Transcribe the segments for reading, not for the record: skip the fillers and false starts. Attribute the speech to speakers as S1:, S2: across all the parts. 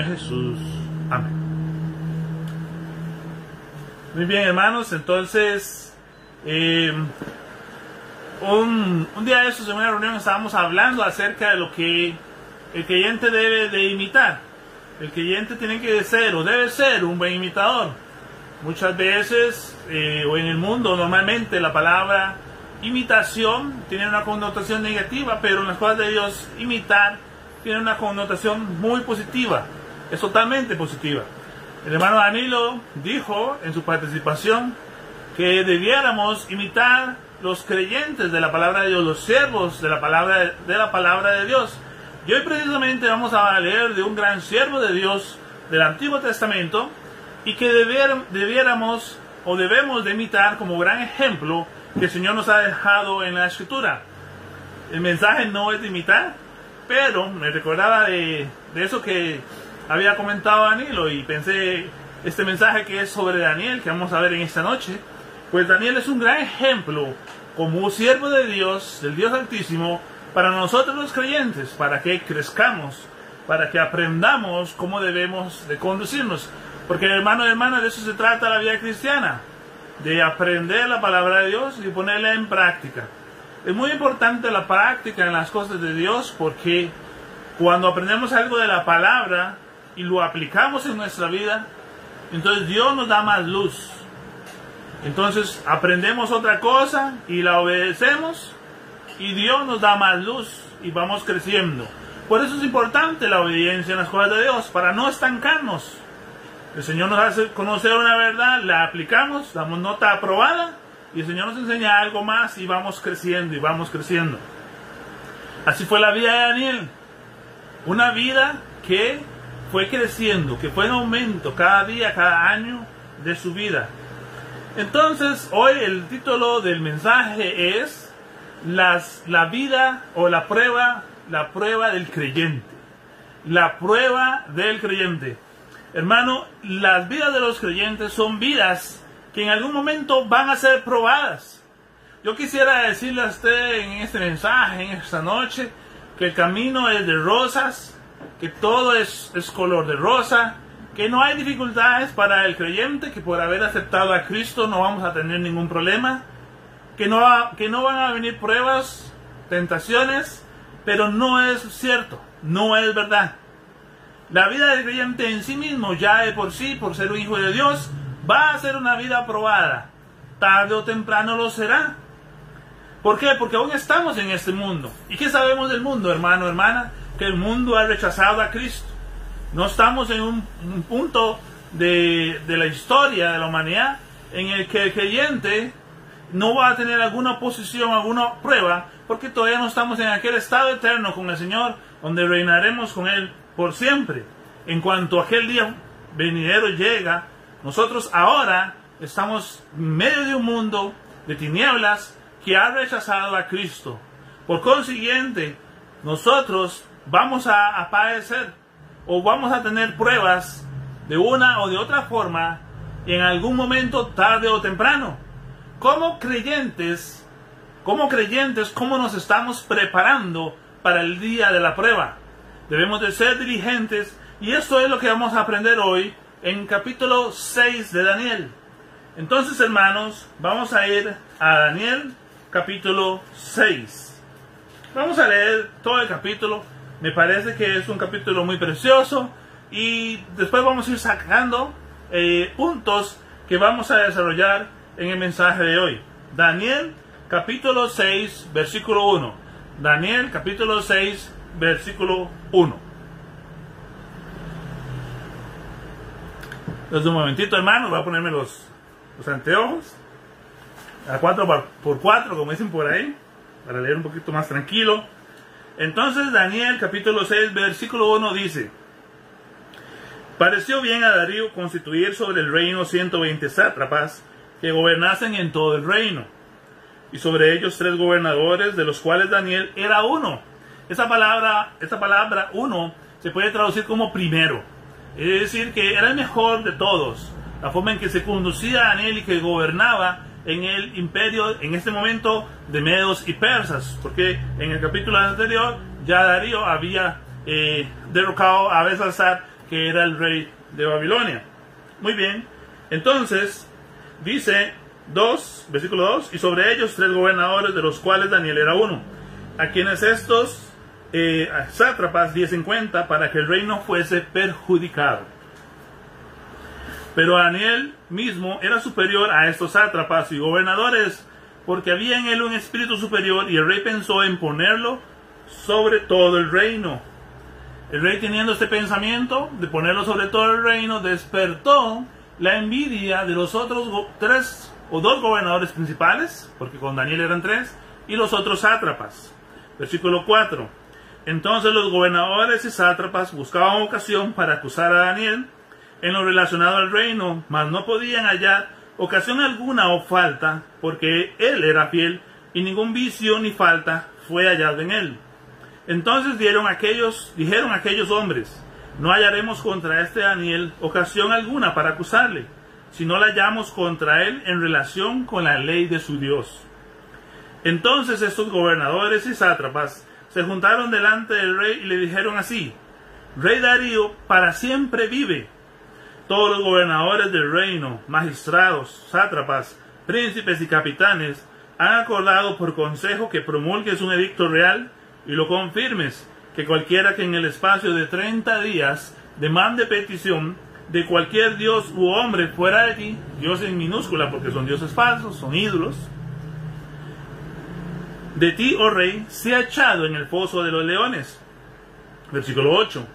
S1: Jesús. Amén. Muy bien, hermanos, entonces un día de estos en una reunión estábamos hablando acerca de lo que el creyente debe de imitar. El creyente tiene que ser o debe ser un buen imitador. Muchas veces o en el mundo normalmente la palabra imitación tiene una connotación negativa, pero en las cosas de Dios imitar tiene una connotación muy positiva, es totalmente positiva. El hermano Danilo dijo en su participación que debiéramos imitar los creyentes de la palabra de Dios, los siervos de la palabra de Dios. Y hoy precisamente vamos a leer de un gran siervo de Dios del Antiguo Testamento y que debiéramos o debemos de imitar como gran ejemplo que el Señor nos ha dejado en la Escritura. El mensaje no es de imitar, pero me recordaba de eso que había comentado Danilo y pensé este mensaje que es sobre Daniel, que vamos a ver en esta noche. Pues Daniel es un gran ejemplo como un siervo de Dios, del Dios Altísimo, para nosotros los creyentes, para que crezcamos, para que aprendamos cómo debemos de conducirnos. Porque hermano y hermana, de eso se trata la vida cristiana, de aprender la palabra de Dios y ponerla en práctica. Es muy importante la práctica en las cosas de Dios, porque cuando aprendemos algo de la palabra y lo aplicamos en nuestra vida, entonces Dios nos da más luz. Entonces aprendemos otra cosa y la obedecemos y Dios nos da más luz y vamos creciendo. Por eso es importante la obediencia en las cosas de Dios, para no estancarnos. El Señor nos hace conocer una verdad, la aplicamos, damos nota aprobada y el Señor nos enseña algo más y vamos creciendo y vamos creciendo. Así fue la vida de Daniel. Una vida que fue creciendo, que fue en aumento cada día, cada año de su vida. Entonces, hoy el título del mensaje es la vida o la prueba del creyente. La prueba del creyente. Hermano, las vidas de los creyentes son vidas que en algún momento van a ser probadas. Yo quisiera decirle a usted en este mensaje, en esta noche, que el camino es de rosas, que todo es color de rosa, que no hay dificultades para el creyente, que por haber aceptado a Cristo no vamos a tener ningún problema, que no van a venir pruebas, tentaciones, pero no es cierto, no es verdad. La vida del creyente en sí mismo, ya de por sí, por ser un hijo de Dios, va a ser una vida probada. Tarde o temprano lo será. ¿Por qué? Porque aún estamos en este mundo. ¿Y qué sabemos del mundo, hermano, hermana? Que el mundo ha rechazado a Cristo. No estamos en un punto de la historia de la humanidad en el que el creyente no va a tener alguna oposición, alguna prueba, porque todavía no estamos en aquel estado eterno con el Señor, donde reinaremos con Él por siempre. En cuanto aquel día venidero llega, nosotros ahora estamos en medio de un mundo de tinieblas que ha rechazado a Cristo. Por consiguiente, nosotros vamos a padecer o vamos a tener pruebas de una o de otra forma en algún momento, tarde o temprano. Como creyentes, ¿cómo nos estamos preparando para el día de la prueba? Debemos de ser diligentes, y esto es lo que vamos a aprender hoy en capítulo 6 de Daniel. Entonces, hermanos, vamos a ir a Daniel capítulo 6. Vamos a leer todo el capítulo. Me parece que es un capítulo muy precioso y después vamos a ir sacando puntos que vamos a desarrollar en el mensaje de hoy. Daniel capítulo 6 versículo 1. Daniel capítulo 6 versículo 1. Entonces, un momentito, hermanos, voy a ponerme los anteojos a 4x4, como dicen por ahí, para leer un poquito más tranquilo. Entonces Daniel capítulo 6 versículo 1 dice: pareció bien a Darío constituir sobre el reino 120 sátrapas que gobernasen en todo el reino, y sobre ellos 3 gobernadores, de los cuales Daniel era uno. Esta palabra uno se puede traducir como primero, es decir, que era el mejor de todos. La forma en que se conducía Daniel y que gobernaba en el imperio en este momento de medos y persas, porque en el capítulo anterior ya Darío había derrocado a Belsasar que era el rey de Babilonia. Muy bien, entonces dice versículo 2, y sobre ellos 3 gobernadores, de los cuales Daniel era uno, a quienes estos sátrapas diesen cuenta para que el rey no fuese perjudicado. Pero Daniel mismo era superior a estos sátrapas y gobernadores, porque había en él un espíritu superior, y el rey pensó en ponerlo sobre todo el reino. El rey, teniendo este pensamiento de ponerlo sobre todo el reino, despertó la envidia de los otros 3 o 2 gobernadores principales, porque con Daniel eran 3, y los otros sátrapas. Versículo 4. Entonces los gobernadores y sátrapas buscaban ocasión para acusar a Daniel en lo relacionado al reino, mas no podían hallar ocasión alguna o falta, porque él era fiel, y ningún vicio ni falta fue hallado en él. Entonces dijeron aquellos hombres: no hallaremos contra este Daniel ocasión alguna para acusarle, si no la hallamos contra él en relación con la ley de su Dios. Entonces estos gobernadores y sátrapas se juntaron delante del rey y le dijeron así: Rey Darío para siempre vive. Todos los gobernadores del reino, magistrados, sátrapas, príncipes y capitanes han acordado por consejo que promulgues un edicto real y lo confirmes, que cualquiera que en el espacio de 30 días demande petición de cualquier dios u hombre fuera de ti, dios en minúscula porque son dioses falsos, son ídolos, de ti, oh rey, sea echado en el foso de los leones. Versículo 8.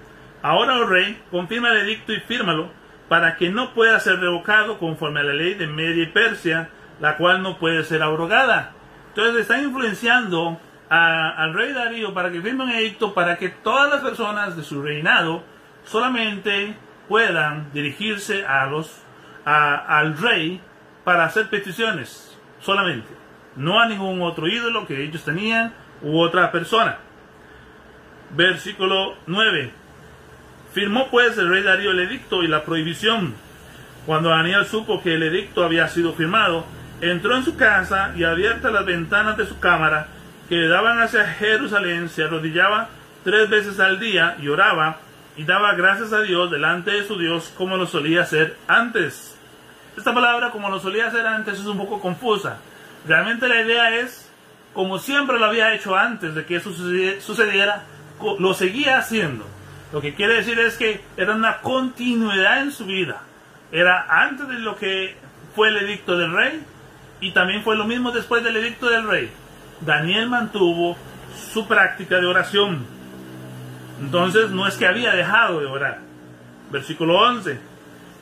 S1: Ahora, oh rey, confirma el edicto y fírmalo, para que no pueda ser revocado conforme a la ley de Media y Persia, la cual no puede ser abrogada. Entonces están influenciando al rey Darío para que firme un edicto para que todas las personas de su reinado solamente puedan dirigirse al rey para hacer peticiones, solamente, no a ningún otro ídolo que ellos tenían u otra persona. Versículo 9. Firmó pues el rey Darío el edicto y la prohibición. Cuando Daniel supo que el edicto había sido firmado, entró en su casa y, abiertas las ventanas de su cámara que daban hacia Jerusalén, se arrodillaba 3 veces al día y oraba y daba gracias a Dios delante de su Dios, como lo solía hacer antes. Esta palabra, como lo solía hacer antes, es un poco confusa. Realmente la idea es, como siempre lo había hecho antes de que eso sucediera, lo seguía haciendo. Lo que quiere decir es que era una continuidad en su vida. Era antes de lo que fue el edicto del rey, y también fue lo mismo después del edicto del rey. Daniel mantuvo su práctica de oración. Entonces no es que había dejado de orar. Versículo 11.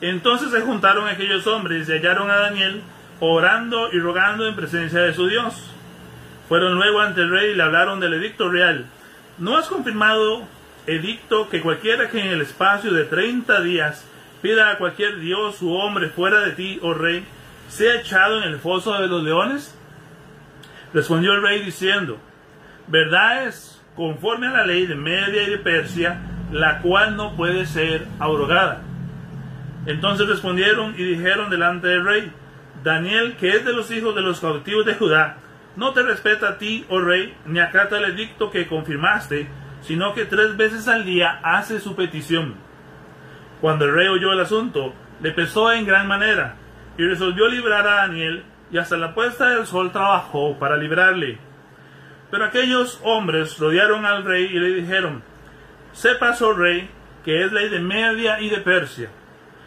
S1: Entonces se juntaron aquellos hombres y hallaron a Daniel orando y rogando en presencia de su Dios. Fueron luego ante el rey y le hablaron del edicto real. ¿No has confirmado edicto que cualquiera que en el espacio de 30 días pida a cualquier dios u hombre fuera de ti, oh rey, sea echado en el foso de los leones? Respondió el rey diciendo: verdad es, conforme a la ley de Media y de Persia, la cual no puede ser abrogada. Entonces respondieron y dijeron delante del rey: Daniel, que es de los hijos de los cautivos de Judá, no te respeta a ti, oh rey, ni acata el edicto que confirmaste, sino que 3 veces al día hace su petición. Cuando el rey oyó el asunto, le pesó en gran manera, y resolvió librar a Daniel, y hasta la puesta del sol trabajó para librarle. Pero aquellos hombres rodearon al rey y le dijeron: sepas, oh rey, que es ley de Media y de Persia,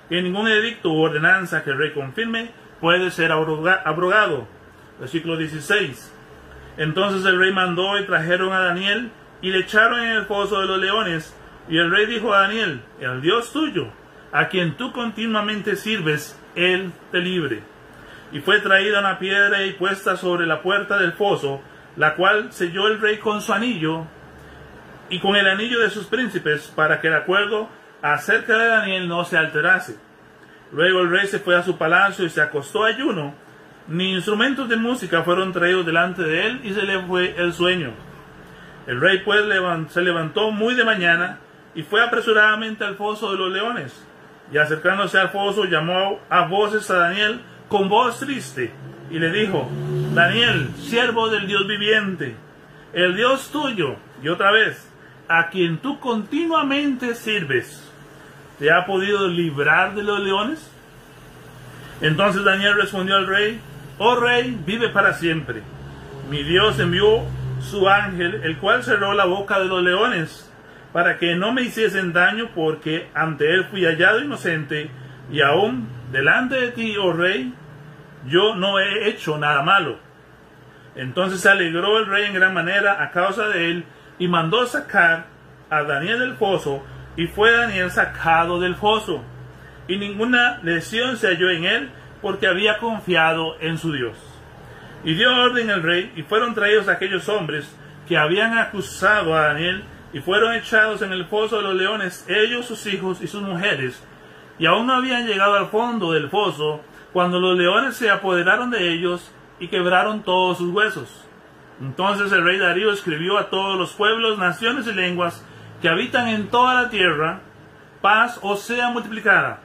S1: que ningún edicto u ordenanza que el rey confirme puede ser abrogado. Versículo 16. Entonces el rey mandó y trajeron a Daniel y le echaron en el foso de los leones. Y el rey dijo a Daniel: el Dios tuyo, a quien tú continuamente sirves, él te libre. Y fue traída una piedra y puesta sobre la puerta del foso, la cual selló el rey con su anillo y con el anillo de sus príncipes, para que el acuerdo acerca de Daniel no se alterase. Luego el rey se fue a su palacio y se acostó ayuno. Ni instrumentos de música fueron traídos delante de él, y se le fue el sueño. El rey pues se levantó muy de mañana y fue apresuradamente al foso de los leones. Y acercándose al foso, llamó a voces a Daniel con voz triste y le dijo: Daniel, siervo del Dios viviente, el Dios tuyo, y otra vez, a quien tú continuamente sirves, te ha podido librar de los leones? Entonces Daniel respondió al rey: oh rey, vive para siempre. Mi Dios envió su ángel, el cual cerró la boca de los leones, para que no me hiciesen daño, porque ante él fui hallado inocente, y aún delante de ti, oh rey, yo no he hecho nada malo. Entonces se alegró el rey en gran manera a causa de él, y mandó sacar a Daniel del foso, y fue Daniel sacado del foso, y ninguna lesión se halló en él, porque había confiado en su Dios. Y dio orden el rey, y fueron traídos aquellos hombres que habían acusado a Daniel, y fueron echados en el foso de los leones, ellos, sus hijos y sus mujeres, y aún no habían llegado al fondo del foso, cuando los leones se apoderaron de ellos, y quebraron todos sus huesos. Entonces el rey Darío escribió a todos los pueblos, naciones y lenguas que habitan en toda la tierra: paz os sea multiplicada.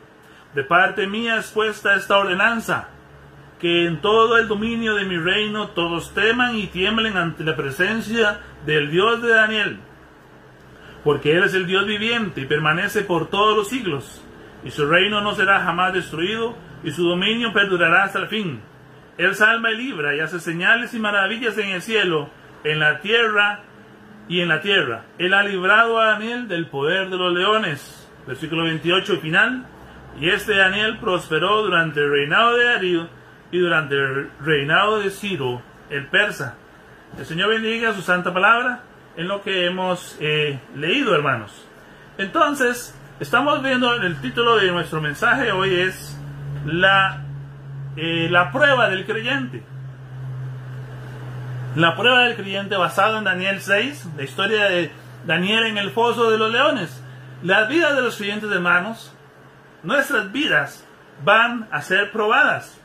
S1: De parte mía es puesta esta ordenanza, que en todo el dominio de mi reino todos teman y tiemblen ante la presencia del Dios de Daniel, porque Él es el Dios viviente y permanece por todos los siglos, y su reino no será jamás destruido, y su dominio perdurará hasta el fin. Él salva y libra y hace señales y maravillas en el cielo, en la tierra y en la tierra. Él ha librado a Daniel del poder de los leones. Versículo 28 y final. Y este Daniel prosperó durante el reinado de Darío y durante el reinado de Ciro el persa. El Señor bendiga su santa palabra en lo que hemos leído, hermanos. Entonces, estamos viendo, el título de nuestro mensaje hoy es la prueba del creyente. La prueba del creyente, basado en Daniel 6, la historia de Daniel en el foso de los leones. Las vidas de los creyentes, hermanos, nuestras vidas van a ser probadas.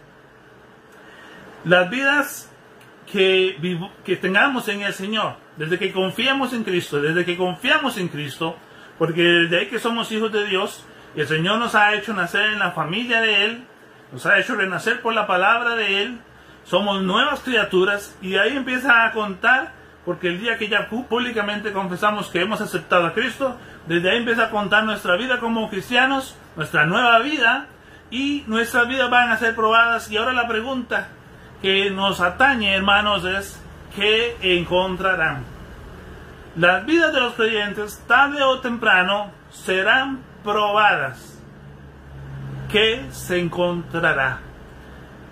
S1: Las vidas que tengamos en el Señor, desde que confiamos en Cristo, porque desde ahí que somos hijos de Dios, y el Señor nos ha hecho nacer en la familia de Él, nos ha hecho renacer por la palabra de Él, somos nuevas criaturas, y de ahí empieza a contar, porque el día que ya públicamente confesamos que hemos aceptado a Cristo, desde ahí empieza a contar nuestra vida como cristianos, nuestra nueva vida, y nuestras vidas van a ser probadas. Y ahora la pregunta que nos atañe, hermanos, es: ¿qué encontrarán? Las vidas de los creyentes, tarde o temprano, serán probadas. ¿Qué se encontrará?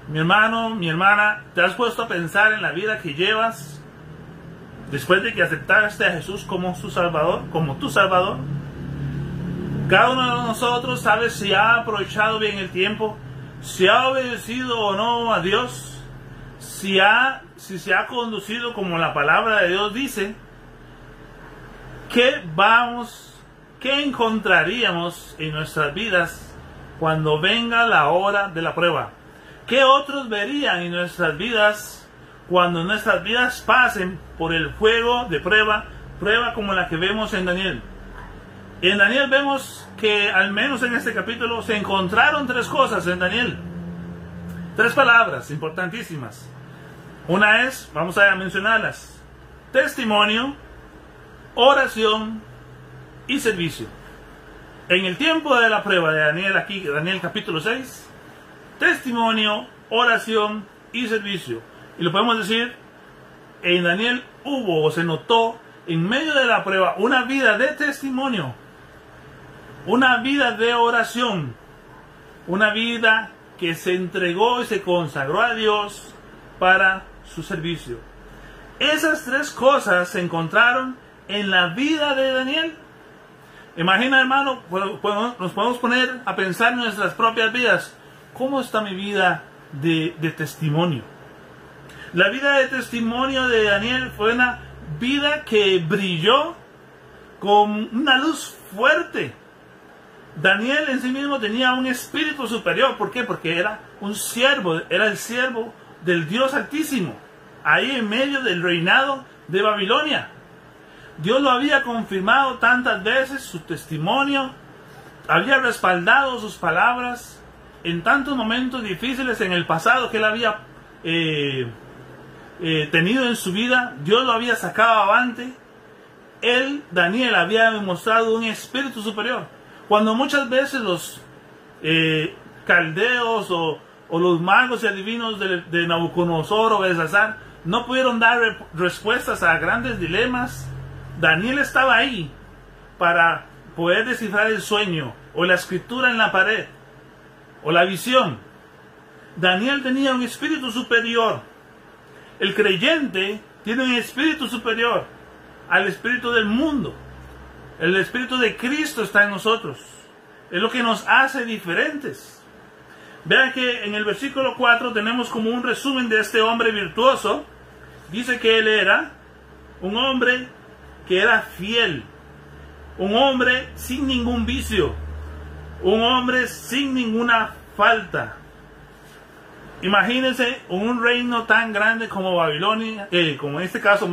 S1: Mi hermano, mi hermana, ¿te has puesto a pensar en la vida que llevas después de que aceptaste a Jesús como su Salvador, como tu Salvador? Cada uno de nosotros sabe si ha aprovechado bien el tiempo, si ha obedecido o no a Dios, si se ha conducido como la palabra de Dios dice. ¿Qué encontraríamos en nuestras vidas cuando venga la hora de la prueba? ¿Qué otros verían en nuestras vidas cuando nuestras vidas pasen por el fuego de prueba como la que vemos en Daniel? En Daniel vemos que, al menos en este capítulo, se encontraron tres cosas en Daniel. Tres palabras importantísimas. Una es, vamos a mencionarlas: testimonio, oración y servicio. En el tiempo de la prueba de Daniel, aquí, Daniel capítulo 6, testimonio, oración y servicio. Y lo podemos decir, en Daniel hubo o se notó en medio de la prueba una vida de testimonio, una vida de oración, una vida que se entregó y se consagró a Dios para su servicio. Esas tres cosas se encontraron en la vida de Daniel. Imagina, hermano, nos podemos poner a pensar en nuestras propias vidas. ¿Cómo está mi vida de testimonio? La vida de testimonio de Daniel fue una vida que brilló con una luz fuerte. Daniel en sí mismo tenía un espíritu superior. ¿Por qué? Porque era un siervo, era el siervo del Dios Altísimo, ahí en medio del reinado de Babilonia. Dios lo había confirmado tantas veces, su testimonio había respaldado sus palabras en tantos momentos difíciles en el pasado que él había tenido en su vida. Dios lo había sacado avante. Daniel, había demostrado un espíritu superior. Cuando muchas veces los caldeos o los magos y adivinos de Nabucodonosor o Belsasar no pudieron dar respuestas a grandes dilemas, Daniel estaba ahí para poder descifrar el sueño o la escritura en la pared o la visión. Daniel tenía un espíritu superior. El creyente tiene un espíritu superior al espíritu del mundo. El espíritu de Cristo está en nosotros. Es lo que nos hace diferentes. Vean que en el versículo 4 tenemos como un resumen de este hombre virtuoso. Dice que él era un hombre que era fiel, un hombre sin ningún vicio, un hombre sin ninguna falta. Imagínense un reino tan grande como Babilonia, como en este caso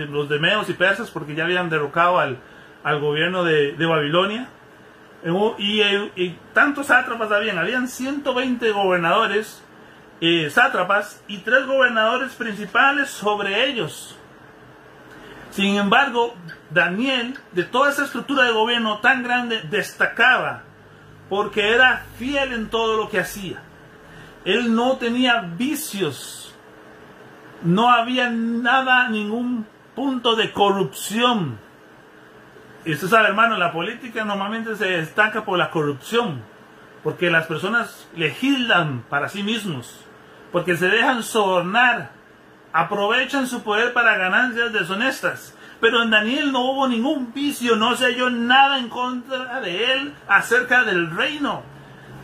S1: los de Medos y Persas, porque ya habían derrocado al gobierno de Babilonia. Y tantos sátrapas habían 120 gobernadores, sátrapas, y 3 gobernadores principales sobre ellos. Sin embargo, Daniel, de toda esa estructura de gobierno tan grande, destacaba porque era fiel en todo lo que hacía. Él no tenía vicios, no había nada, ningún punto de corrupción. Y usted sabe, hermano, la política normalmente se destaca por la corrupción, porque las personas legislan para sí mismos, porque se dejan sobornar, aprovechan su poder para ganancias deshonestas. Pero en Daniel no hubo ningún vicio, no se halló nada en contra de él acerca del reino.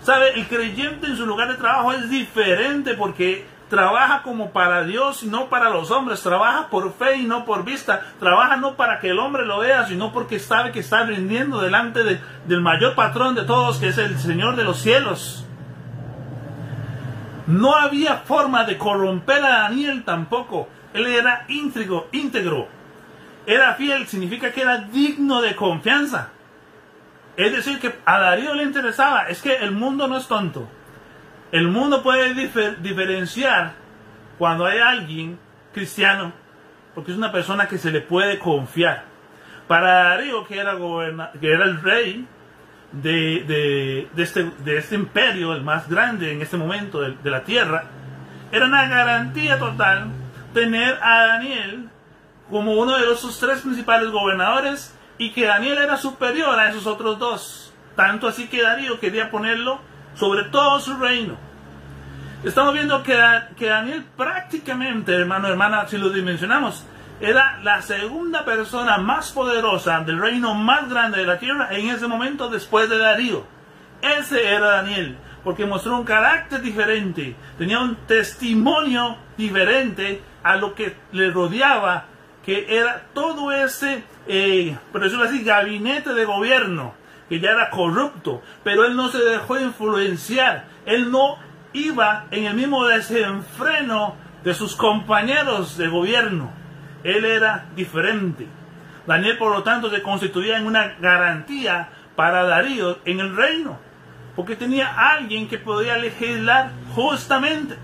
S1: ¿Sabe? El creyente en su lugar de trabajo es diferente porque trabaja como para Dios y no para los hombres. Trabaja por fe y no por vista. Trabaja no para que el hombre lo vea, sino porque sabe que está rindiendo delante del mayor patrón de todos, que es el Señor de los cielos. No había forma de corromper a Daniel tampoco. Él era íntegro. Era fiel, significa que era digno de confianza. Es decir, que a Darío le interesaba. Es que el mundo no es tonto. El mundo puede diferenciar cuando hay alguien cristiano, porque es una persona que se le puede confiar. Para Darío, que era el rey de este imperio, el más grande en este momento de la tierra, era una garantía total tener a Daniel como uno de esos 3 principales gobernadores, y que Daniel era superior a esos otros 2. Tanto así que Darío quería ponerlo sobre todo su reino. Estamos viendo que Daniel prácticamente, hermana, si lo dimensionamos, era la segunda persona más poderosa del reino más grande de la tierra en ese momento después de Darío. Ese era Daniel, porque mostró un carácter diferente, tenía un testimonio diferente a lo que le rodeaba, que era todo ese, por decirlo así, gabinete de gobierno, que ya era corrupto, pero él no se dejó influenciar, él no iba en el mismo desenfreno de sus compañeros de gobierno, él era diferente. Daniel, por lo tanto, se constituía en una garantía para Darío en el reino, porque tenía a alguien que podía legislar justamente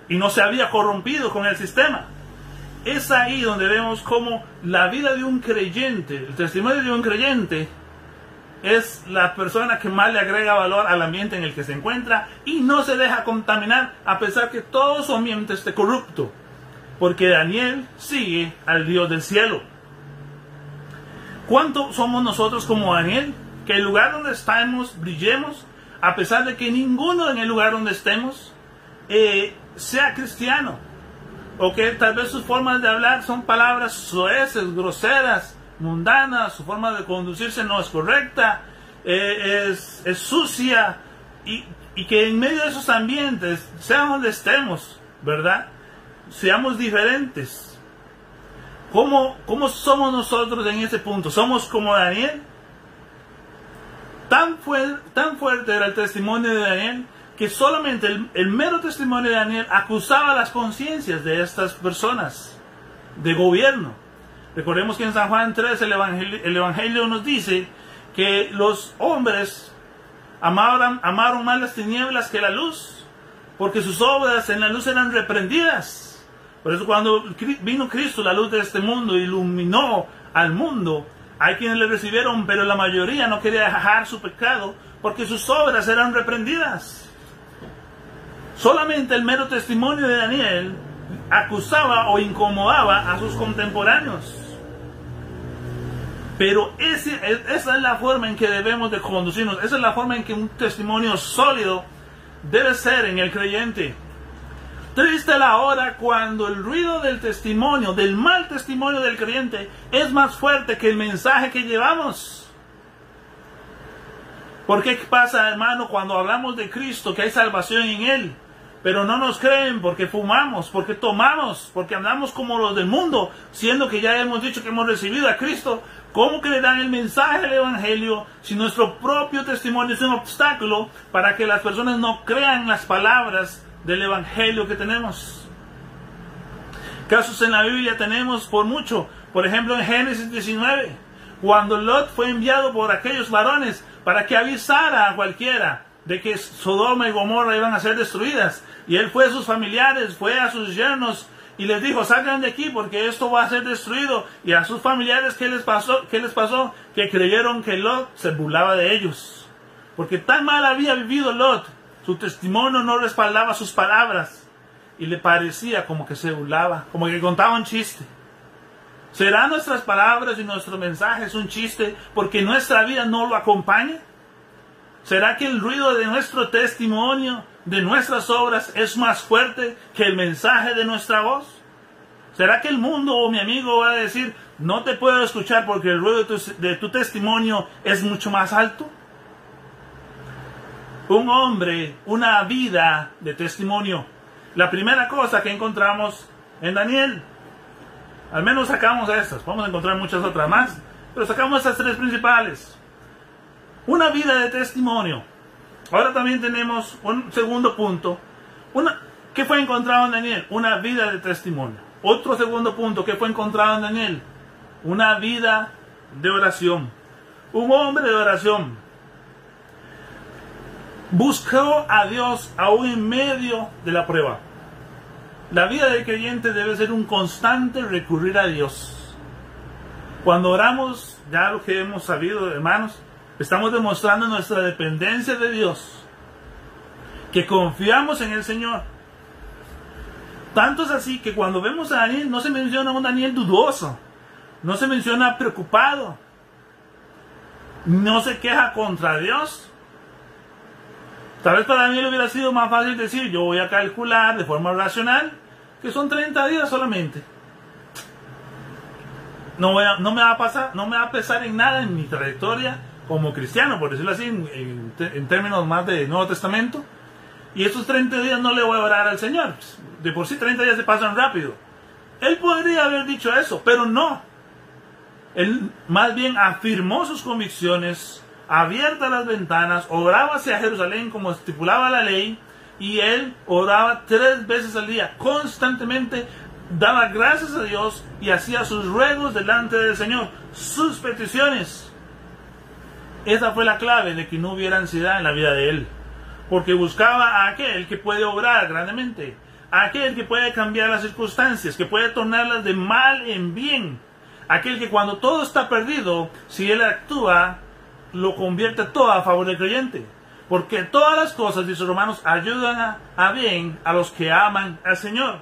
S1: y no se había corrompido con el sistema. Es ahí donde vemos cómo la vida de un creyente, el testimonio de un creyente, es la persona que más le agrega valor al ambiente en el que se encuentra y no se deja contaminar a pesar que todo su ambiente esté corrupto, porque Daniel sigue al Dios del cielo. ¿Cuánto somos nosotros como Daniel? Que el lugar donde estamos brillemos, a pesar de que ninguno en el lugar donde estemos sea cristiano. O que tal vez sus formas de hablar son palabras soeces, groseras, mundanas, su forma de conducirse no es correcta, es sucia, y que en medio de esos ambientes, sea donde estemos, ¿verdad?, seamos diferentes. ¿Cómo somos nosotros en ese punto? ¿Somos como Daniel? Tan fuerte era el testimonio de Daniel, que solamente el mero testimonio de Daniel acusaba las conciencias de estas personas de gobierno. Recordemos que en San Juan 3 el Evangelio nos dice que los hombres amaron más las tinieblas que la luz, porque sus obras en la luz eran reprendidas. Por eso cuando vino Cristo, la luz de este mundo, iluminó al mundo, Hay quienes le recibieron, pero la mayoría no quería dejar su pecado porque sus obras eran reprendidas. Solamente el mero testimonio de Daniel acusaba o incomodaba a sus contemporáneos. Pero esa es la forma en que debemos de conducirnos. Esa es la forma en que un testimonio sólido debe ser en el creyente. Triste la hora cuando el ruido del testimonio, del mal testimonio del creyente, es más fuerte que el mensaje que llevamos. ¿Por qué pasa, hermano, cuando hablamos de Cristo, que hay salvación en Él? Pero no nos creen porque fumamos, porque tomamos, porque andamos como los del mundo, siendo que ya hemos dicho que hemos recibido a Cristo. ¿Cómo creerán el mensaje del Evangelio si nuestro propio testimonio es un obstáculo para que las personas no crean las palabras del Evangelio que tenemos? Casos en la Biblia tenemos por mucho. Por ejemplo, en Génesis 19, cuando Lot fue enviado por aquellos varones para que avisara a cualquiera de que Sodoma y Gomorra iban a ser destruidas. Y él fue a sus familiares, fue a sus yernos y les dijo: salgan de aquí porque esto va a ser destruido. Y a sus familiares, ¿qué les pasó? Que creyeron que Lot se burlaba de ellos. Porque tan mal había vivido Lot, su testimonio no respaldaba sus palabras. Y le parecía como que se burlaba, como que contaba un chiste. ¿Serán nuestras palabras y nuestros mensajes un chiste porque nuestra vida no lo acompaña? ¿Será que el ruido de nuestro testimonio, de nuestras obras, es más fuerte que el mensaje de nuestra voz? ¿Será que el mundo o mi amigo va a decir: no te puedo escuchar porque el ruido de tu testimonio es mucho más alto? Un hombre, una vida de testimonio. La primera cosa que encontramos en Daniel, al menos sacamos estas, vamos a encontrar muchas otras más, pero sacamos estas tres principales. Una vida de testimonio. Ahora también tenemos un segundo punto. ¿Qué fue encontrado en Daniel? Una vida de testimonio. Otro segundo punto. ¿Qué fue encontrado en Daniel? Una vida de oración. Un hombre de oración. Buscó a Dios aún en medio de la prueba. La vida del creyente debe ser un constante recurrir a Dios. Cuando oramos, ya lo que hemos sabido, hermanos, estamos demostrando nuestra dependencia de Dios, que confiamos en el Señor. Tanto es así que cuando vemos a Daniel, no se menciona a un Daniel dudoso, no se menciona preocupado, no se queja contra Dios. Tal vez para Daniel hubiera sido más fácil decir: yo voy a calcular de forma racional que son 30 días solamente. No me va a pesar en nada en mi trayectoria como cristiano, por decirlo así, en términos más de Nuevo Testamento. Y estos 30 días no le voy a orar al Señor. De por sí 30 días se pasan rápido. Él podría haber dicho eso, pero no. Él más bien afirmó sus convicciones, abiertas las ventanas, oraba hacia Jerusalén como estipulaba la ley, y él oraba 3 veces al día, constantemente daba gracias a Dios y hacía sus ruegos delante del Señor, sus peticiones. Esa fue la clave de que no hubiera ansiedad en la vida de él, porque buscaba a aquel que puede obrar grandemente, a aquel que puede cambiar las circunstancias, que puede tornarlas de mal en bien, aquel que cuando todo está perdido, si él actúa, lo convierte todo a favor del creyente. Porque todas las cosas, dice Romanos, ayudan a bien a los que aman al Señor.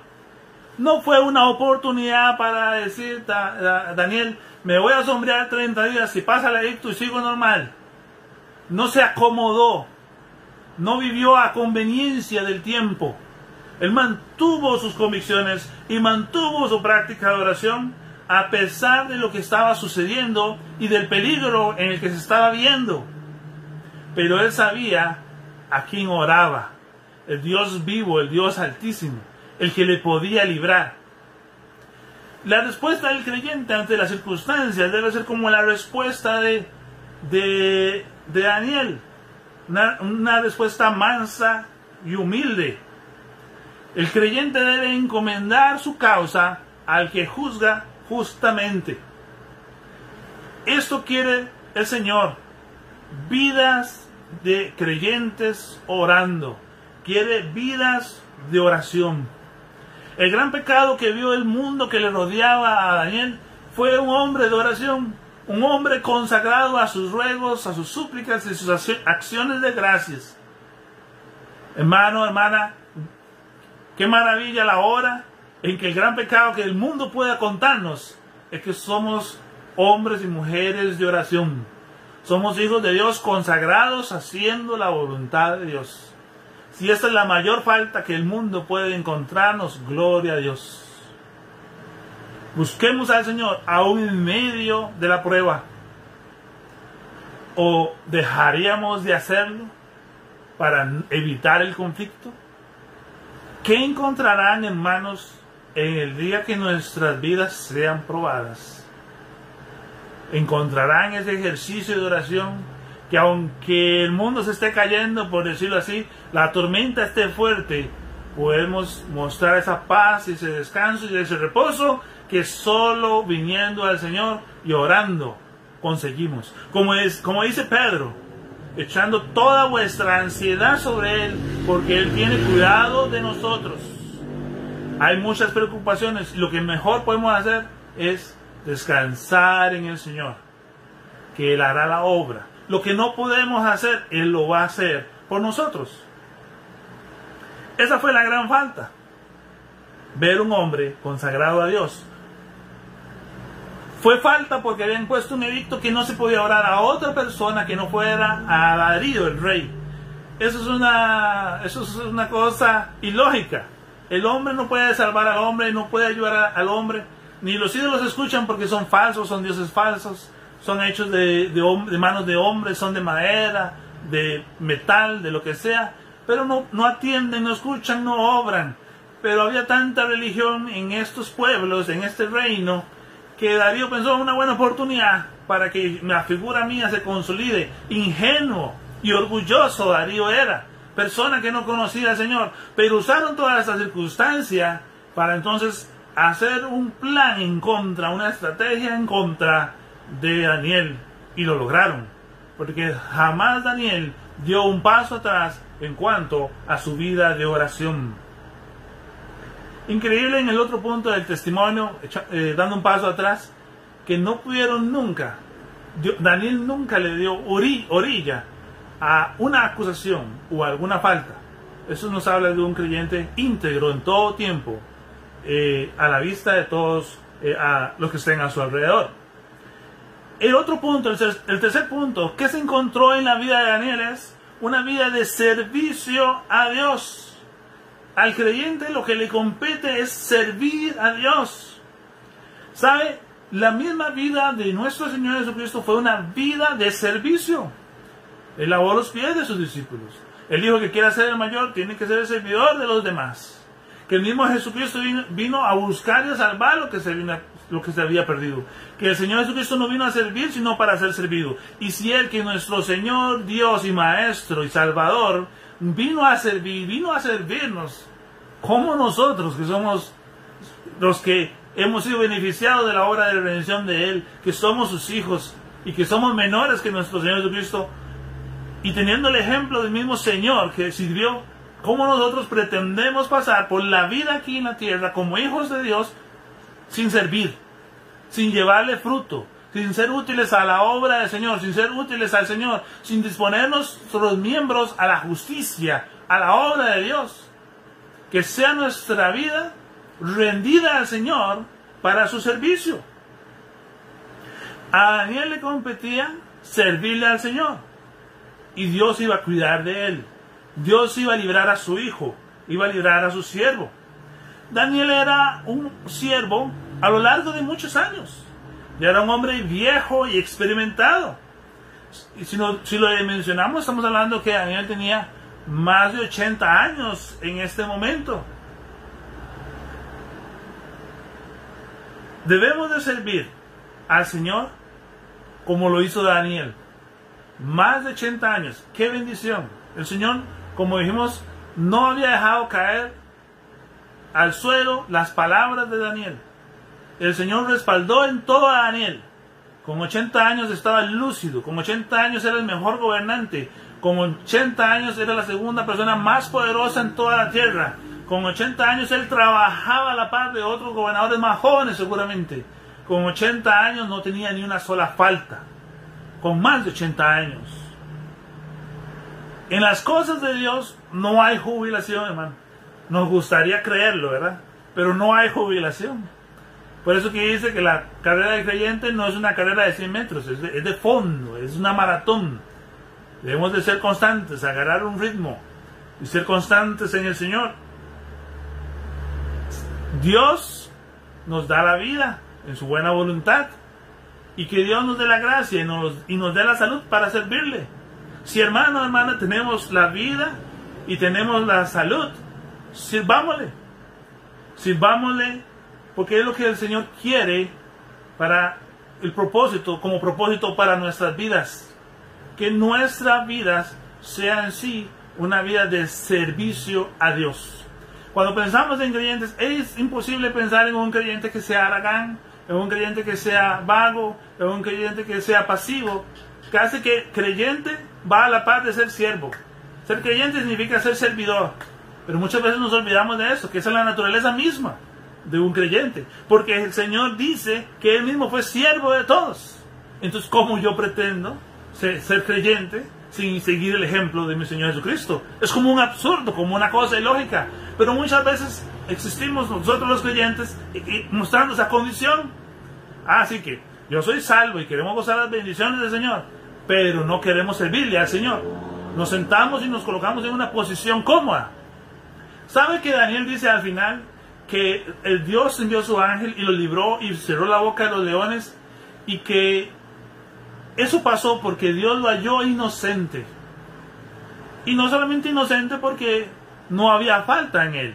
S1: No fue una oportunidad para decir Daniel: me voy a sombrear 30 días, si pasa el edicto y sigo normal. No se acomodó, no vivió a conveniencia del tiempo. Él mantuvo sus convicciones y mantuvo su práctica de oración a pesar de lo que estaba sucediendo y del peligro en el que se estaba viendo. Pero él sabía a quién oraba: el Dios vivo, el Dios altísimo, el que le podía librar. La respuesta del creyente ante las circunstancias debe ser como la respuesta de Daniel, una respuesta mansa y humilde. El creyente debe encomendar su causa al que juzga justamente. Esto quiere el Señor: vidas de creyentes orando. Quiere vidas de oración. El gran pecado que vio el mundo que le rodeaba a Daniel fue un hombre de oración. Un hombre consagrado a sus ruegos, a sus súplicas y sus acciones de gracias. Hermano, hermana, qué maravilla la hora en que el gran pecado que el mundo pueda contarnos es que somos hombres y mujeres de oración. Somos hijos de Dios consagrados haciendo la voluntad de Dios. Si esta es la mayor falta que el mundo puede encontrarnos, gloria a Dios. Busquemos al Señor aún en medio de la prueba. ¿O dejaríamos de hacerlo para evitar el conflicto? ¿Qué encontrarán, hermanos, en el día que nuestras vidas sean probadas? Encontrarán ese ejercicio de oración que, aunque el mundo se esté cayendo, por decirlo así, la tormenta esté fuerte, podemos mostrar esa paz, ese descanso y ese reposo que solo viniendo al Señor y orando conseguimos. Como dice Pedro, echando toda vuestra ansiedad sobre Él, porque Él tiene cuidado de nosotros. Hay muchas preocupaciones y lo que mejor podemos hacer es descansar en el Señor, que Él hará la obra. Lo que no podemos hacer, Él lo va a hacer por nosotros. Esa fue la gran falta. Ver un hombre consagrado a Dios. Fue falta porque habían puesto un edicto que no se podía orar a otra persona que no fuera a Darío, el rey. Eso es una cosa ilógica. El hombre no puede salvar al hombre, no puede ayudar al hombre. Ni los ídolos escuchan porque son falsos, son dioses falsos. Son hechos de manos de hombres, son de madera, de metal, de lo que sea. Pero no atienden, no escuchan, no obran. Pero había tanta religión en estos pueblos, en este reino, que Darío pensó en una buena oportunidad para que la figura mía se consolide. Ingenuo y orgulloso Darío era, persona que no conocía al Señor, pero usaron toda esta circunstancia para entonces hacer un plan en contra, una estrategia en contra de Daniel, y lo lograron, porque jamás Daniel dio un paso atrás en cuanto a su vida de oración. Increíble en el otro punto del testimonio, dando un paso atrás, que no pudieron nunca, Daniel nunca le dio orilla a una acusación o alguna falta. Eso nos habla de un creyente íntegro en todo tiempo, a la vista de todos a los que estén a su alrededor. El otro punto, el tercer punto, que se encontró en la vida de Daniel es una vida de servicio a Dios. Al creyente lo que le compete es servir a Dios. ¿Sabe? La misma vida de nuestro Señor Jesucristo fue una vida de servicio. Él lavó los pies de sus discípulos. Él dijo que quiera ser el mayor, tiene que ser el servidor de los demás. Que el mismo Jesucristo vino a buscar y a salvar lo que se había perdido. Que el Señor Jesucristo no vino a servir, sino para ser servido. Y si Él, que nuestro Señor, Dios y Maestro y Salvador, vino a servir, vino a servirnos, como nosotros, que somos los que hemos sido beneficiados de la obra de redención de Él, que somos sus hijos y que somos menores que nuestro Señor Jesucristo, y teniendo el ejemplo del mismo Señor que sirvió, ¿cómo nosotros pretendemos pasar por la vida aquí en la tierra como hijos de Dios sin servir, sin llevarle fruto, sin ser útiles a la obra del Señor, sin ser útiles al Señor, sin disponernos nuestros miembros a la justicia, a la obra de Dios? Que sea nuestra vida rendida al Señor para su servicio. A Daniel le competía servirle al Señor, y Dios iba a cuidar de él. Dios iba a librar a su hijo, iba a librar a su siervo. Daniel era un siervo a lo largo de muchos años. Ya era un hombre viejo y experimentado. Y si lo mencionamos, estamos hablando que Daniel tenía más de 80 años en este momento. Debemos de servir al Señor como lo hizo Daniel. Más de 80 años. ¡Qué bendición! El Señor, como dijimos, no había dejado caer al suelo las palabras de Daniel. El Señor respaldó en todo a Daniel. Con 80 años estaba lúcido. Con 80 años era el mejor gobernante. Con 80 años era la segunda persona más poderosa en toda la tierra. Con 80 años él trabajaba a la par de otros gobernadores más jóvenes seguramente. con 80 años no tenía ni una sola falta, con más de 80 años. En las cosas de Dios no hay jubilación, hermano. Nos gustaría creerlo, ¿verdad? Pero no hay jubilación. Por eso que dice que la carrera del creyente no es una carrera de 100 metros, es de fondo, es una maratón. Debemos de ser constantes, agarrar un ritmo y ser constantes en el Señor. Dios nos da la vida en su buena voluntad, y que Dios nos dé la gracia y nos dé la salud para servirle. Si, hermano, hermana, tenemos la vida y tenemos la salud, sirvámosle, porque es lo que el Señor quiere para el propósito, como propósito para nuestras vidas. Que nuestras vidas sean en sí una vida de servicio a Dios. Cuando pensamos en creyentes, es imposible pensar en un creyente que sea haragán, en un creyente que sea vago, en un creyente que sea pasivo. Casi que creyente va a la par de ser siervo. Ser creyente significa ser servidor. Pero muchas veces nos olvidamos de eso, que esa es la naturaleza misma de un creyente. Porque el Señor dice que Él mismo fue siervo de todos. Entonces, ¿cómo yo pretendo ser creyente sin seguir el ejemplo de mi Señor Jesucristo? Es como un absurdo, como una cosa ilógica. Pero muchas veces existimos nosotros los creyentes mostrando esa condición. Así que yo soy salvo y queremos gozar las bendiciones del Señor, pero no queremos servirle al Señor. Nos sentamos y nos colocamos en una posición cómoda. ¿Sabe que Daniel dice al final que el Dios envió a su ángel y lo libró y cerró la boca de los leones? Y que eso pasó porque Dios lo halló inocente. Y no solamente inocente porque no había falta en él,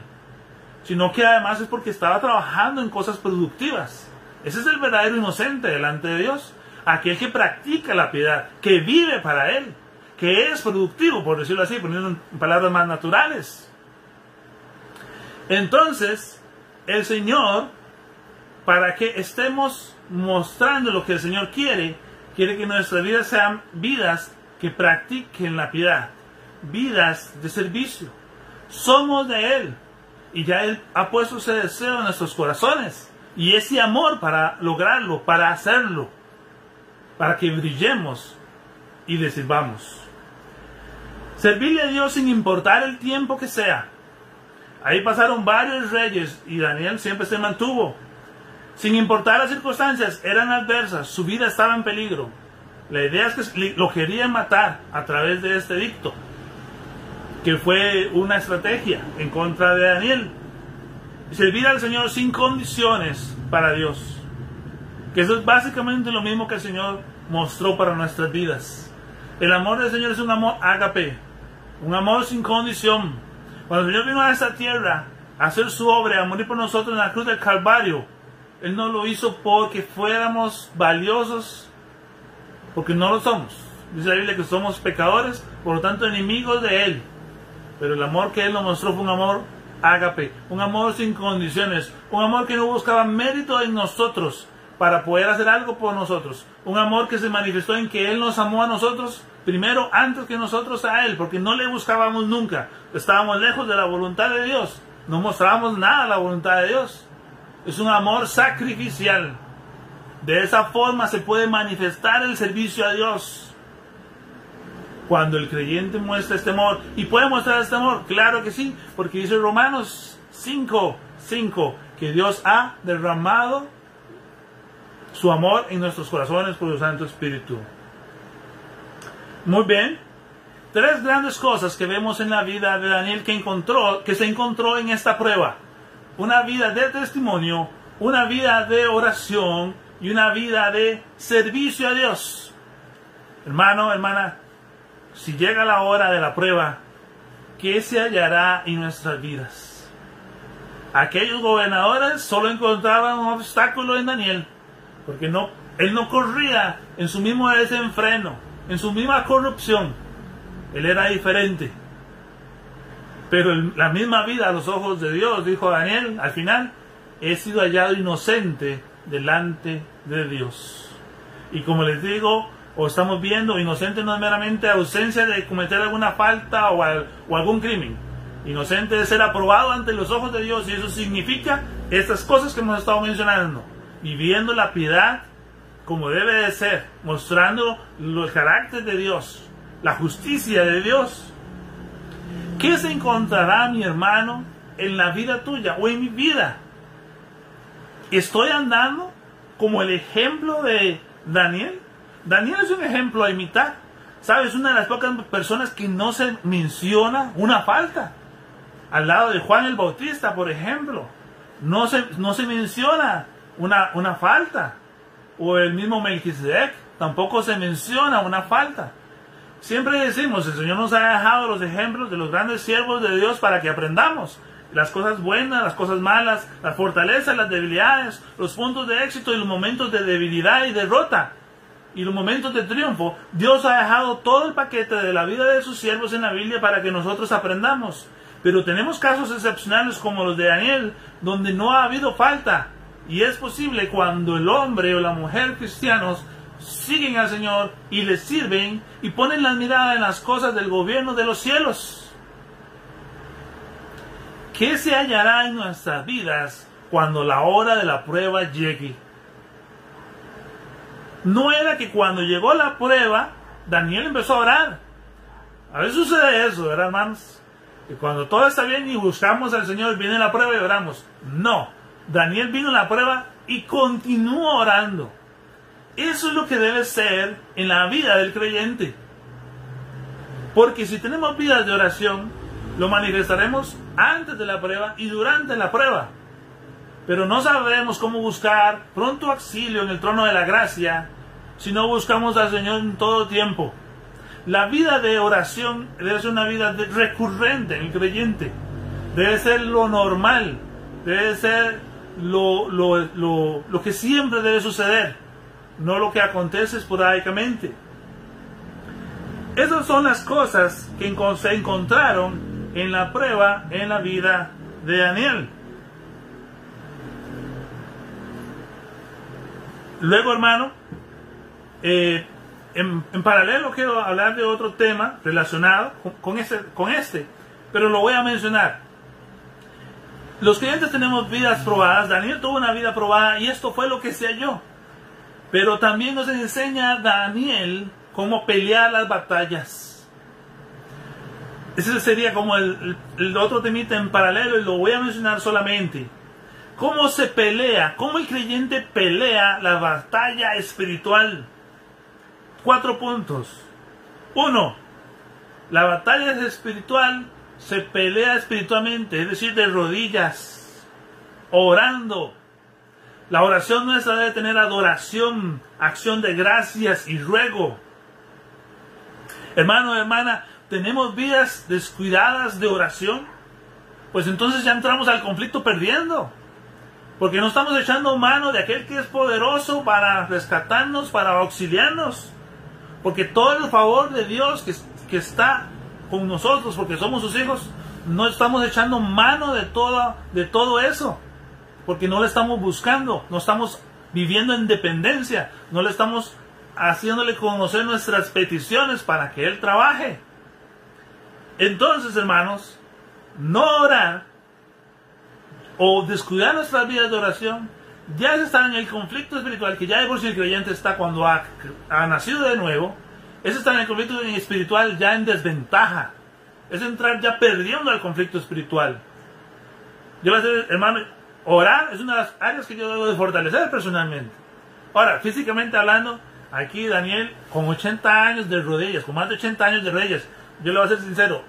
S1: sino que además es porque estaba trabajando en cosas productivas. Ese es el verdadero inocente delante de Dios. Aquel que practica la piedad, que vive para Él, que es productivo, por decirlo así, poniendo en palabras más naturales. Entonces, el Señor, para que estemos mostrando lo que el Señor quiere que nuestras vidas sean vidas que practiquen la piedad, vidas de servicio. Somos de Él, y ya Él ha puesto ese deseo en nuestros corazones, y ese amor para lograrlo, para hacerlo, para que brillemos y le sirvamos. Servirle a Dios sin importar el tiempo que sea. Ahí pasaron varios reyes y Daniel siempre se mantuvo. Sin importar las circunstancias, eran adversas, su vida estaba en peligro. La idea es que lo querían matar a través de este edicto, que fue una estrategia en contra de Daniel. Servir al Señor sin condiciones para Dios. Que eso es básicamente lo mismo que el Señor mostró para nuestras vidas. El amor del Señor es un amor ágape, un amor sin condición. Cuando el Señor vino a esta tierra a hacer su obra, a morir por nosotros en la cruz del Calvario, Él no lo hizo porque fuéramos valiosos, porque no lo somos. Dice la Biblia que somos pecadores, por lo tanto enemigos de Él. Pero el amor que Él nos mostró fue un amor ágape, un amor sin condiciones, un amor que no buscaba mérito en nosotros para poder hacer algo por nosotros. Un amor que se manifestó en que Él nos amó a nosotros primero antes que nosotros a Él, porque no le buscábamos nunca. Estábamos lejos de la voluntad de Dios. No mostrábamos nada a la voluntad de Dios. Es un amor sacrificial. De esa forma se puede manifestar el servicio a Dios. Cuando el creyente muestra este amor. ¿Y puede mostrar este amor? Claro que sí, porque dice Romanos 5:5 que Dios ha derramado su amor en nuestros corazones por su Santo Espíritu. Muy bien. 3 grandes cosas que vemos en la vida de Daniel que se encontró en esta prueba. Una vida de testimonio, una vida de oración y una vida de servicio a Dios. Hermano, hermana, si llega la hora de la prueba, ¿qué se hallará en nuestras vidas? Aquellos gobernadores solo encontraban un obstáculo en Daniel, porque él no corría en su mismo desenfreno, en su misma corrupción. Él era diferente. Pero la misma vida a los ojos de Dios, dijo Daniel, al final, he sido hallado inocente delante de Dios. Y como les digo, o estamos viendo, inocente no es meramente ausencia de cometer alguna falta o algún crimen. Inocente de ser aprobado ante los ojos de Dios, y eso significa estas cosas que hemos estado mencionando. viviendo la piedad como debe de ser, mostrando el carácter de Dios, la justicia de Dios. ¿Qué se encontrará, mi hermano, en la vida tuya o en mi vida? ¿Estoy andando como el ejemplo de Daniel? Daniel es un ejemplo a imitar. ¿Sabes? Una de las pocas personas que no se menciona una falta. Al lado de Juan el Bautista, por ejemplo, no se menciona una falta. O el mismo Melquisedec, tampoco se menciona una falta. Siempre decimos, el Señor nos ha dejado los ejemplos de los grandes siervos de Dios para que aprendamos las cosas buenas, las cosas malas, las fortalezas, las debilidades, los puntos de éxito y los momentos de debilidad y derrota y los momentos de triunfo. Dios ha dejado todo el paquete de la vida de sus siervos en la Biblia para que nosotros aprendamos. Pero tenemos casos excepcionales como los de Daniel, donde no ha habido falta. Y es posible cuando el hombre o la mujer cristianos siguen al Señor y le sirven y ponen la mirada en las cosas del gobierno de los cielos. ¿Qué se hallará en nuestras vidas cuando la hora de la prueba llegue? No era que cuando llegó la prueba, Daniel empezó a orar. A veces sucede eso, ¿verdad, hermanos? Que cuando todo está bien y buscamos al Señor, viene la prueba y oramos. No, Daniel vino a la prueba y continuó orando. Eso es lo que debe ser en la vida del creyente. Porque si tenemos vidas de oración, lo manifestaremos antes de la prueba y durante la prueba. Pero no sabremos cómo buscar pronto auxilio en el trono de la gracia si no buscamos al Señor en todo tiempo. La vida de oración debe ser una vida recurrente en el creyente. Debe ser lo normal. Debe ser lo que siempre debe suceder. No lo que acontece esporádicamente. Esas son las cosas que se encontraron en la prueba en la vida de Daniel. Luego, hermano, en paralelo quiero hablar de otro tema relacionado con este, pero lo voy a mencionar. Los creyentes tenemos vidas probadas. Daniel tuvo una vida probada y esto fue lo que se halló. Pero también nos enseña Daniel cómo pelear las batallas. Ese sería como el otro temita en paralelo y lo voy a mencionar solamente. ¿Cómo se pelea? ¿Cómo el creyente pelea la batalla espiritual? 4 puntos. 1. La batalla espiritual se pelea espiritualmente, es decir, de rodillas, orando. La oración nuestra debe tener adoración, acción de gracias y ruego. Hermano, hermana, ¿tenemos vidas descuidadas de oración? Pues entonces ya entramos al conflicto perdiendo. Porque no estamos echando mano de aquel que es poderoso para rescatarnos, para auxiliarnos. Porque todo el favor de Dios que está con nosotros, porque somos sus hijos, no estamos echando mano de todo eso. Porque no le estamos buscando, no estamos viviendo en dependencia, no le estamos haciéndole conocer nuestras peticiones para que Él trabaje. Entonces, hermanos, no orar o descuidar nuestras vidas de oración ya se está en el conflicto espiritual, que ya de por sí el creyente está cuando ha nacido de nuevo. Ese está en el conflicto espiritual ya en desventaja. Es entrar ya perdiendo el conflicto espiritual. Yo voy a decir, hermano, orar es una de las áreas que yo debo de fortalecer personalmente. Ahora, físicamente hablando, aquí Daniel con 80 años de rodillas, con más de 80 años de rodillas, yo le voy a ser sincero,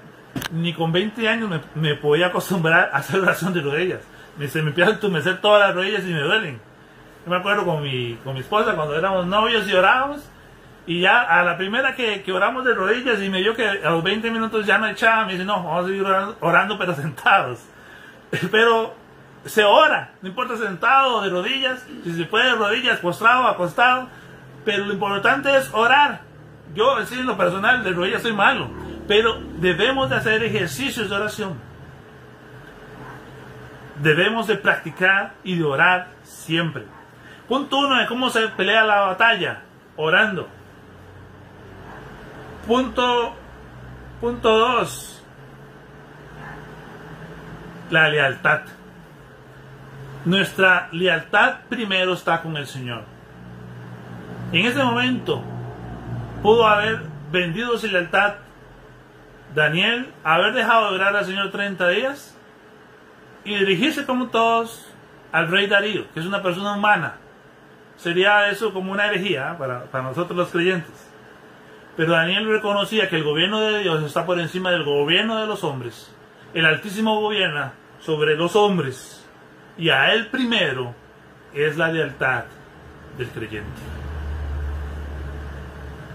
S1: ni con 20 años me podía acostumbrar a hacer oración de rodillas. Se me empiezan a entumecer todas las rodillas y me duelen. Yo me acuerdo con mi esposa cuando éramos novios y orábamos, y ya a la primera que oramos de rodillas y me vio que a los 20 minutos ya no echaba, me dice, no, vamos a seguir orando pero sentados. Pero se ora, no importa sentado o de rodillas, si se puede de rodillas, postrado o acostado, pero lo importante es orar. Yo, en lo personal, de rodillas soy malo, pero debemos de hacer ejercicios de oración. Debemos de practicar y de orar siempre. Punto 1 de cómo se pelea la batalla, orando. Punto 2, la lealtad. Nuestra lealtad primero está con el Señor. En ese momento pudo haber vendido su lealtad Daniel, haber dejado de orar al Señor 30 días y dirigirse como todos al rey Darío, que es una persona humana. Sería eso como una herejía para nosotros los creyentes. Pero Daniel reconocía que el gobierno de Dios está por encima del gobierno de los hombres. El Altísimo gobierna sobre los hombres, y a Él primero es la lealtad del creyente.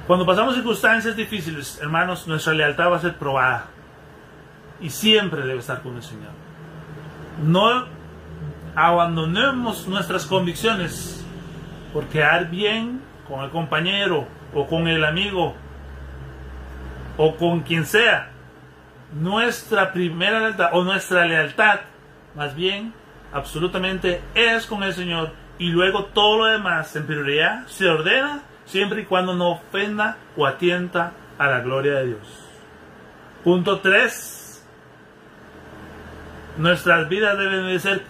S1: Cuando pasamos circunstancias difíciles, hermanos, nuestra lealtad va a ser probada, y siempre debe estar con el Señor. No abandonemos nuestras convicciones por quedar bien con el compañero o con el amigo o con quien sea. Nuestra primera lealtad, o nuestra lealtad, más bien, absolutamente es con el Señor, y luego todo lo demás en prioridad se ordena siempre y cuando no ofenda o atienta a la gloria de Dios. Punto 3. Nuestras vidas deben de ser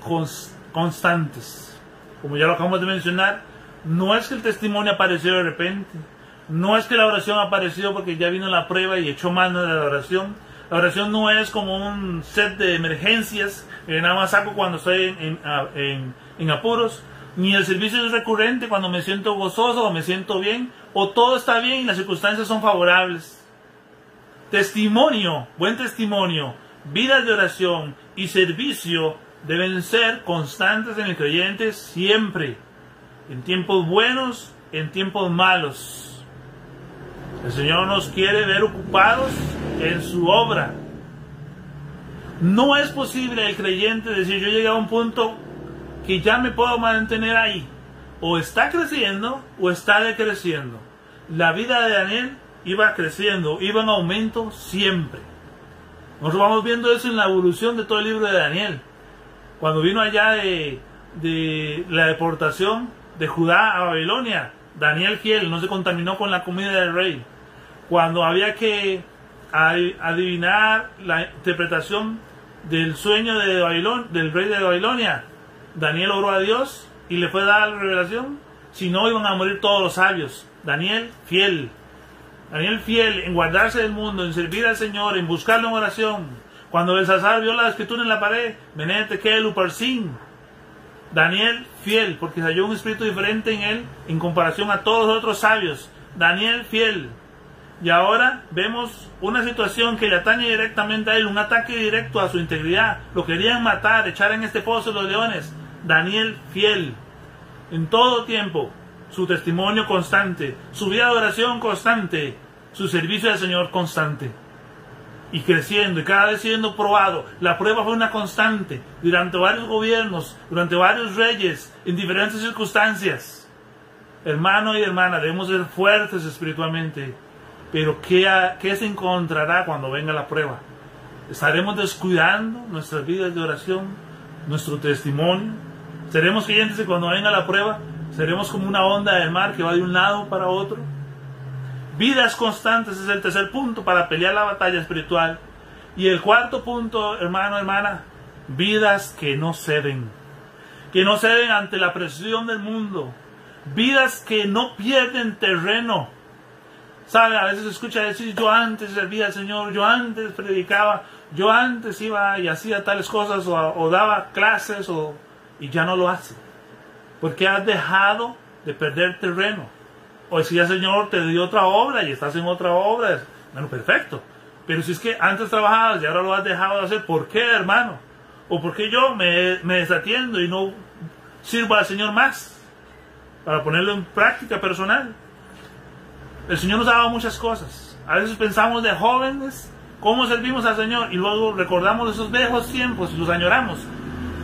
S1: constantes. Como ya lo acabamos de mencionar, no es que el testimonio apareció de repente, no es que la oración apareció porque ya vino la prueba y echó mano de la oración. La oración no es como un set de emergencias que nada más saco cuando estoy en apuros, ni el servicio es recurrente cuando me siento gozoso o me siento bien, o todo está bien y las circunstancias son favorables. Testimonio, buen testimonio, vidas de oración y servicio deben ser constantes en el creyente siempre, en tiempos buenos, en tiempos malos. El Señor nos quiere ver ocupados en su obra. No es posible el creyente decir: yo llegué a un punto que ya me puedo mantener ahí. O está creciendo o está decreciendo. La vida de Daniel iba creciendo, iba en aumento siempre. Nosotros vamos viendo eso en la evolución de todo el libro de Daniel. Cuando vino allá de la deportación de Judá a Babilonia, Daniel fiel, no se contaminó con la comida del rey. Cuando había que adivinar la interpretación del sueño del rey de Babilonia, Daniel oró a Dios y le fue dada la revelación. Si no, iban a morir todos los sabios. Daniel fiel en guardarse del mundo, en servir al Señor, en buscarlo en oración. Cuando Belsasar vio la escritura en la pared, Menete que Luparsin, Daniel fiel, porque se halló un espíritu diferente en él en comparación a todos los otros sabios. Daniel fiel. Y ahora vemos una situación que le atañe directamente a él, un ataque directo a su integridad. Lo querían matar, echar en este pozo de los leones. Daniel fiel. En todo tiempo, su testimonio constante, su vida de oración constante, su servicio al Señor constante. Y creciendo, y cada vez siendo probado. La prueba fue una constante durante varios gobiernos, durante varios reyes, en diferentes circunstancias. Hermano y hermana, debemos ser fuertes espiritualmente. Pero ¿qué se encontrará cuando venga la prueba? ¿Estaremos descuidando nuestras vidas de oración, nuestro testimonio? ¿Seremos creyentes que cuando venga la prueba seremos como una onda del mar que va de un lado para otro? Vidas constantes es el tercer punto para pelear la batalla espiritual. Y el cuarto punto, hermano, hermana, vidas que no ceden. Que no ceden ante la presión del mundo. Vidas que no pierden terreno. ¿Sabe? A veces se escucha decir: yo antes servía al Señor, yo antes predicaba, yo antes iba y hacía tales cosas o daba clases y ya no lo hace. Porque has dejado de perder terreno. O si el Señor te dio otra obra y estás en otra obra, bueno, perfecto. Pero si es que antes trabajabas y ahora lo has dejado de hacer, ¿por qué, hermano? ¿O por qué yo me desatiendo y no sirvo al Señor más? Para ponerlo en práctica personal. El Señor nos ha dado muchas cosas. A veces pensamos de jóvenes cómo servimos al Señor y luego recordamos esos viejos tiempos y los añoramos.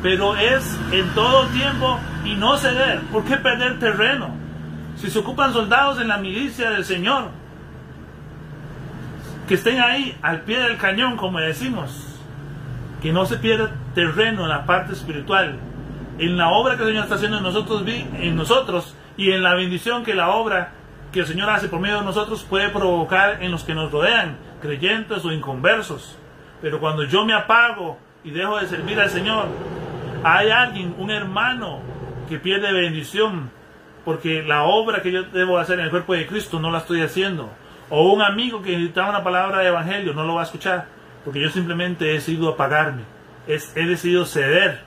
S1: Pero es en todo tiempo y no ceder. ¿Por qué perder terreno? Si se ocupan soldados en la milicia del Señor, que estén ahí al pie del cañón, como decimos, que no se pierda terreno en la parte espiritual, en la obra que el Señor está haciendo en nosotros y en la bendición que la obra que el Señor hace por medio de nosotros puede provocar en los que nos rodean, creyentes o inconversos. Pero cuando yo me apago y dejo de servir al Señor, Hay alguien, un hermano, que pierde bendición porque la obra que yo debo hacer en el cuerpo de Cristo no la estoy haciendo. O un amigo que necesitaba una palabra de evangelio no lo va a escuchar porque yo simplemente he decidido apagarme. He decidido ceder.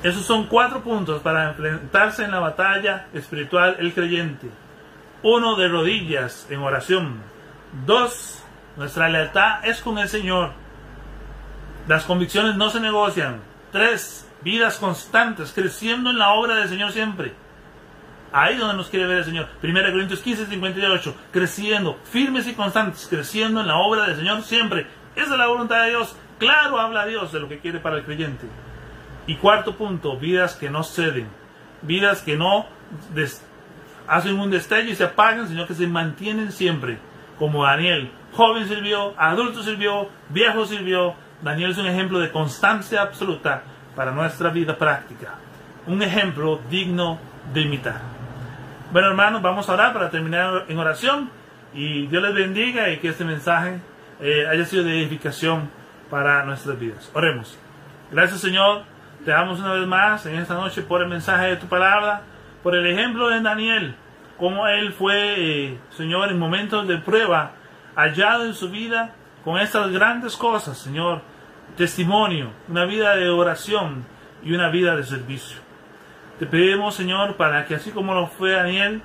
S1: Esos son 4 puntos para enfrentarse en la batalla espiritual el creyente. 1, de rodillas en oración. 2, nuestra lealtad es con el Señor. Las convicciones no se negocian. 3, vidas constantes, creciendo en la obra del Señor siempre. Ahí donde nos quiere ver el Señor. 1 Corintios 15, 58. Creciendo, firmes y constantes, creciendo en la obra del Señor siempre. Esa es la voluntad de Dios. Claro habla Dios de lo que quiere para el creyente. Y 4 punto, vidas que no ceden. Vidas que no hacen un destello y se apagan, sino que se mantienen siempre. Como Daniel. Joven sirvió, adulto sirvió, viejo sirvió. Daniel es un ejemplo de constancia absoluta para nuestra vida práctica. Un ejemplo digno de imitar. Bueno, hermanos, vamos a orar para terminar en oración. Y Dios les bendiga y que este mensaje haya sido de edificación para nuestras vidas. Oremos. Gracias, Señor. Te damos una vez más en esta noche por el mensaje de tu palabra, por el ejemplo de Daniel, cómo él fue, Señor, en momentos de prueba, hallado en su vida con estas grandes cosas, Señor. Testimonio, una vida de oración y una vida de servicio. Te pedimos, Señor, para que así como lo fue Daniel,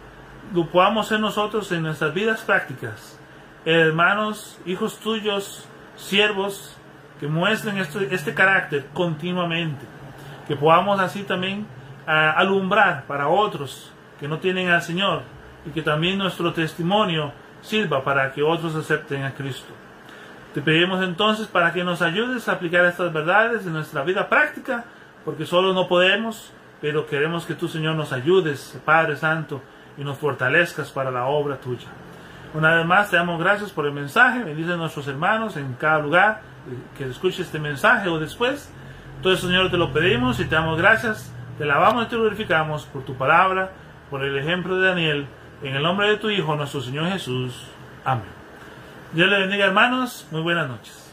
S1: lo podamos ser nosotros en nuestras vidas prácticas. Hermanos, hijos tuyos, siervos, que muestren este carácter continuamente. Que podamos así también alumbrar para otros que no tienen al Señor y que también nuestro testimonio sirva para que otros acepten a Cristo. Te pedimos entonces para que nos ayudes a aplicar estas verdades en nuestra vida práctica, porque solo no podemos, pero queremos que tú, Señor, nos ayudes, Padre Santo, y nos fortalezcas para la obra tuya. Una vez más te damos gracias por el mensaje. Bendice a nuestros hermanos en cada lugar que escuche este mensaje o después. Entonces, Señor, te lo pedimos y te damos gracias. Te alabamos y te glorificamos por tu palabra, por el ejemplo de Daniel, en el nombre de tu Hijo, nuestro Señor Jesús. Amén. Dios les bendiga, hermanos. Muy buenas noches.